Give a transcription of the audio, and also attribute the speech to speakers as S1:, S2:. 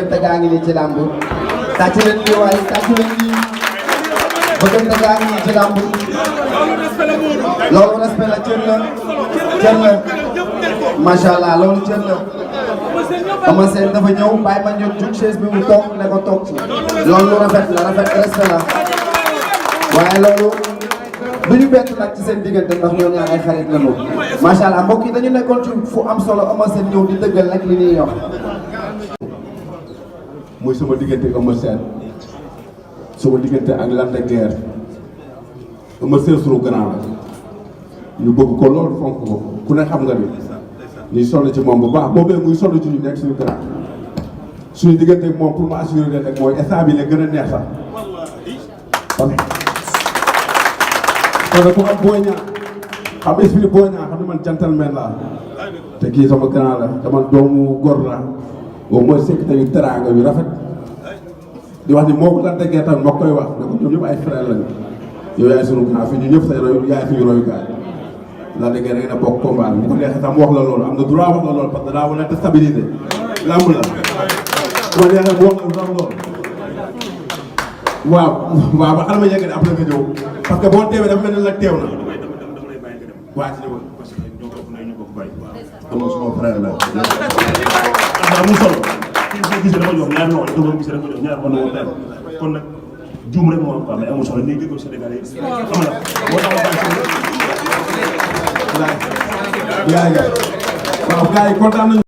S1: bëggante gaa ngi nii ci làmb tàcc leen nii waaye tàcc leen nii bëggante gaa ngi nii ci làmb loolu respect la cër la macha allah loolu cër la Eumeu Sène dafa ñëw bàyyi ma ñëw jug chaise bi mu toog ne ko toog ci loolu lu rafet la respect la waaye loolu du ñu bett nag ci seen diggante ndax ñoo ñaar ay xarit la moom macha allah mbokk yi dañu nekkoon ci fu am solo Eumeu Sène ñëw di dëggal rek li ñuy wax.
S2: muy sama diggante ak Eumeu Sène sama diggante ak Lac de Guiers Eumeu Sène sunu grand la ñu bëgg ko loolu fonk ko ku ne xam nga ni ñuy sonn ci moom bu baax boobee muy sonn ci ñu nekk suñu grand suñu diggante ak moom pour ma assurer leen rek mooy instant bi la gën a neex sax kon nag ku am Boy Niang xam esprit Boy Niang xam ne man gentleman laa te kii sama grand la dama doomu góor laa boobu mooy sekk tamit teraanga yu rafet di wax ni moo ko Lac de Guiers tamit moo koy wax ne ko ñoom ñëpp ay frère lañu yow yaay sunu grand fii ñu ñëpp say roy yaay suñu royukaay Lac de Guiers da ngeen a bokk combat bu ko neexee sax mu wax la loolu am na droit wax la loolu parce que daa wane te stabilité lamb la bu ko neexee mu wax la loolu waaw ba xanaa ma yegg de après nga ñëw parce que boo teewee dafa mel ni la teew na waa ci ñëwoon parce que ñoo bokk nañ ñu bokk bàyyi am suma frère la amul solo kii gis dafa jox ñaar loxo dafa gis dafa jox ñaar wala wala kon nag juum rek moo am quoi mais amul solo ni dégg Sénégal yi xam nga moo tax waaw gars yi kontaan nañu